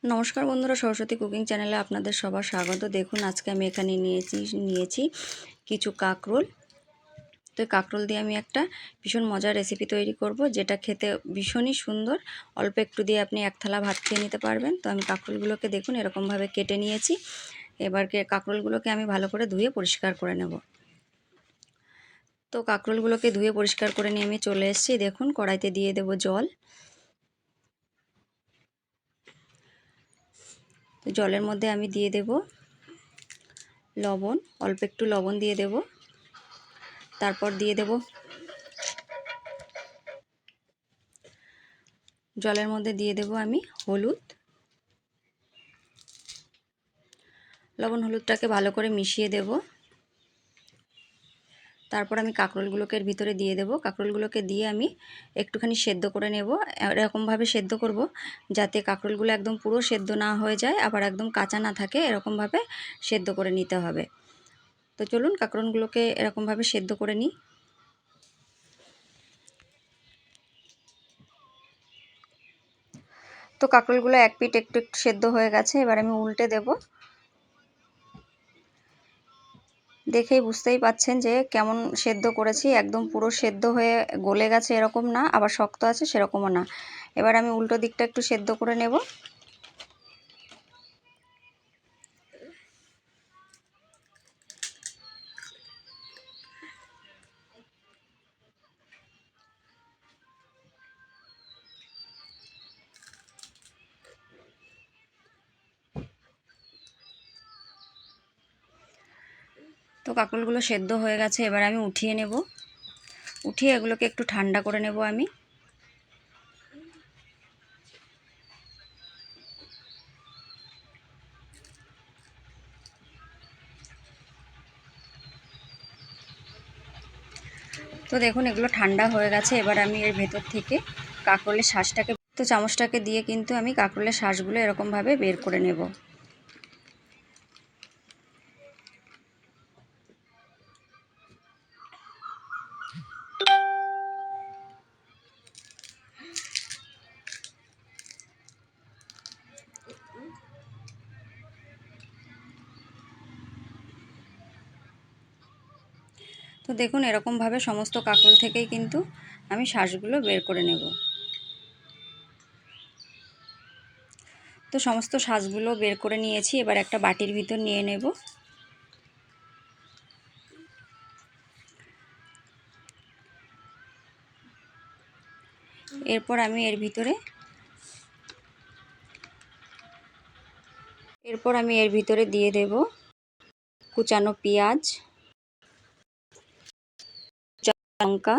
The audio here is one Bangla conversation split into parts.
নমস্কার বন্ধুরা, সরস্বতী কুকিং চ্যানেলে আপনাদের সবার স্বাগত। দেখুন আজকে আমি এখানে নিয়েছি কিছু কাঁকরোল। তো এই কাঁকরোল দিয়ে আমি একটা ভীষণ মজার রেসিপি তৈরি করব, যেটা খেতে ভীষণই সুন্দর। অল্প একটু দিয়ে আপনি এক থালা ভাত খেয়ে নিতে পারবেন। তো আমি কাঁকরোলগুলোকে দেখুন এরকমভাবে কেটে নিয়েছি। এবার কাঁকরোলগুলোকে আমি ভালো করে ধুয়ে পরিষ্কার করে নেব। তো কাঁকরোলগুলোকে ধুয়ে পরিষ্কার করে নিয়ে আমি চলে এসেছি। দেখুন কড়াইতে দিয়ে দেব জল। তো জলের মধ্যে আমি দিয়ে দেব লবণ, অল্প একটু লবণ দিয়ে দেব। তারপর দিয়ে দেব জলের মধ্যে দিয়ে দেব আমি হলুদ। লবণ হলুদটাকে ভালো করে মিশিয়ে দেব। তারপর আমি কাঁকরোলগুলোকে এর ভিতরে দিয়ে দেব। কাঁকরোলগুলোকে দিয়ে আমি একটুখানি সেদ্ধ করে নেব। এরকমভাবে সেদ্ধ করব যাতে কাঁকরোলগুলো একদম পুরো সেদ্ধ না হয়ে যায়, আবার একদম কাঁচা না থাকে, এরকমভাবে সেদ্ধ করে নিতে হবে। তো চলুন কাঁকরোলগুলোকে এরকমভাবে সেদ্ধ করে নিই। তো কাঁকরোলগুলো এক পিঠ একটু সেদ্ধ হয়ে গেছে। এবার আমি উল্টে দেব। দেখেই বুঝতেই পাচ্ছেন যে কেমন সেদ্ধ করেছি। একদম পুরো সেদ্ধ হয়ে গলে গেছে এরকম না, আবার শক্ত আছে সেরকমও না। এবার আমি উল্টো দিকটা একটু সেদ্ধ করে নেব। তো কাঁকরোলগুলো সেদ্ধ হয়ে গেছে। এবার আমি উঠিয়ে নেব। উঠিয়ে এগুলোকে একটু ঠান্ডা করে নেব আমি। তো দেখুন এগুলো ঠান্ডা হয়ে গেছে। এবার আমি এর ভেতর থেকে কাঁকরোলের শাঁসটাকে চামচটাকে দিয়ে কিন্তু আমি কাঁকরোলের শাঁসগুলো এরকমভাবে বের করে নেব। তো দেখুন এরকমভাবে সমস্ত কাঁকরোল থেকেই কিন্তু আমি শাঁসগুলো বের করে নেব। তো সমস্ত শাঁসগুলো বের করে নিয়েছি। এবার একটা বাটির ভিতর নিয়ে নেব। এরপর আমি এর ভিতরে দিয়ে দেব কুচানো পেঁয়াজ, লঙ্কা,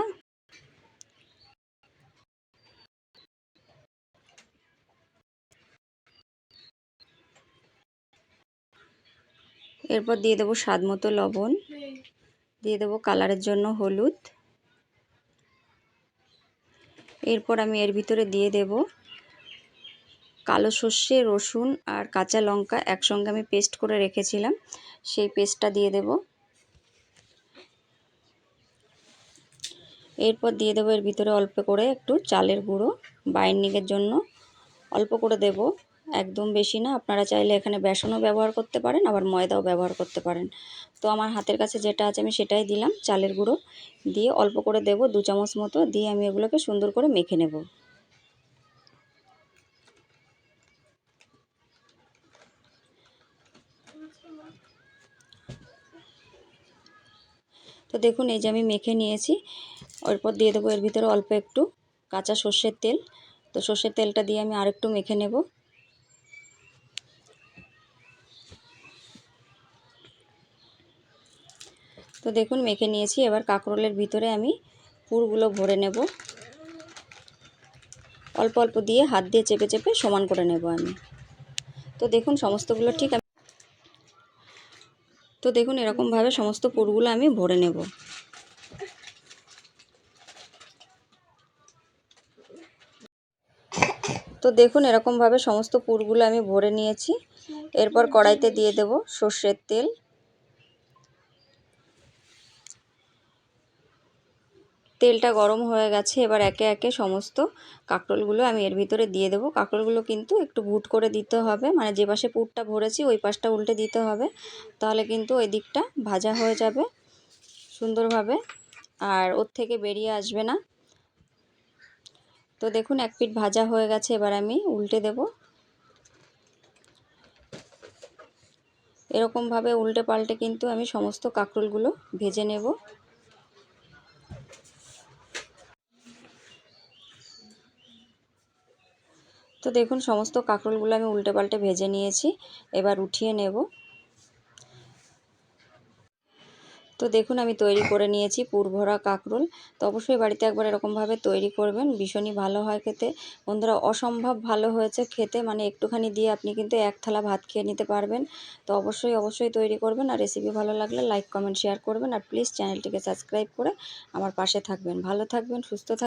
এরপর দিয়ে দেব স্বাদ মতো লবণ, দিয়ে দেব কালারের জন্য হলুদ। এরপর আমি এর ভিতরে দিয়ে দেব কালো সর্ষে, রসুন আর কাঁচা লঙ্কা একসঙ্গে আমি পেস্ট করে রেখেছিলাম, সেই পেস্টটা দিয়ে দেব। এরপর দিয়ে দেবো এর ভিতরে অল্প করে একটু চালের গুঁড়ো, বাইন্ডিংয়ের জন্য অল্প করে দেব, একদম বেশি না। আপনারা চাইলে এখানে বেসনও ব্যবহার করতে পারেন, আবার ময়দাও ব্যবহার করতে পারেন। তো আমার হাতের কাছে যেটা আছে আমি সেটাই দিলাম। চালের গুঁড়ো দিয়ে অল্প করে দেব, 2 চামচ মতো দিয়ে আমি এগুলোকে সুন্দর করে মেখে নেব। তো দেখুন এই যে আমি মেখে নিয়েছি। এরপর দিয়ে দেবো এর ভিতরে অল্প একটু কাঁচা সর্ষের তেল। তো সর্ষের তেলটা দিয়ে আমি আরেকটু মেখে নেব। তো দেখুন মেখে নিয়েছি। এবার কাঁকরোলের ভিতরে আমি পুরগুলো ভরে নেব। অল্প অল্প দিয়ে হাত দিয়ে চেপে চেপে সমান করে নেব আমি। তো দেখুন সমস্তগুলো তো দেখুন এরকমভাবে সমস্ত পুরগুলো আমি ভরে নেব। তো দেখুন এরকমভাবে সমস্ত পুরগুলো আমি ভরে নিয়েছি। এরপর কড়াইতে দিয়ে দেব সর্ষের তেল। তেলটা গরম হয়ে গেছে, এবার একে একে সমস্ত কাঁকরোলগুলো আমি এর ভিতরে দিয়ে দেবো। কাঁকরোলগুলো কিন্তু একটু বুট করে দিতে হবে, মানে যে পাশে পুরটা ভরেছি ওই পাশটা উল্টে দিতে হবে, তাহলে কিন্তু ওই দিকটা ভাজা হয়ে যাবে সুন্দরভাবে, আর ওর থেকে বেরিয়ে আসবে না। তো দেখুন এক পিঠ ভাজা হয়ে গেছে, এবার আমি উল্টে দেব। এরকমভাবে উল্টে পাল্টে কিন্তু আমি সমস্ত কাঁকরোলগুলো ভেজে নেব। তো দেখুন সমস্ত কাঁকরোলগুলো আমি উল্টে পাল্টে ভেজে নিয়েছি, এবার উঠিয়ে নেব। তো দেখুন আমি তৈরি করে নিয়েছি পুরভরা কাঁকরোল। তো অবশ্যই বাড়িতে একবার এরকমভাবে তৈরি করবেন, ভীষণই ভালো হয় খেতে। বন্ধুরা অসম্ভব ভালো হয়েছে খেতে, মানে একটুখানি দিয়ে আপনি কিন্তু এক থালা ভাত খেয়ে নিতে পারবেন। তো অবশ্যই তৈরি করবেন, আর রেসিপি ভালো লাগলে লাইক কমেন্ট শেয়ার করবেন, আর প্লিজ চ্যানেলটিকে সাবস্ক্রাইব করে আমার পাশে থাকবেন। ভালো থাকবেন, সুস্থ থাকবেন।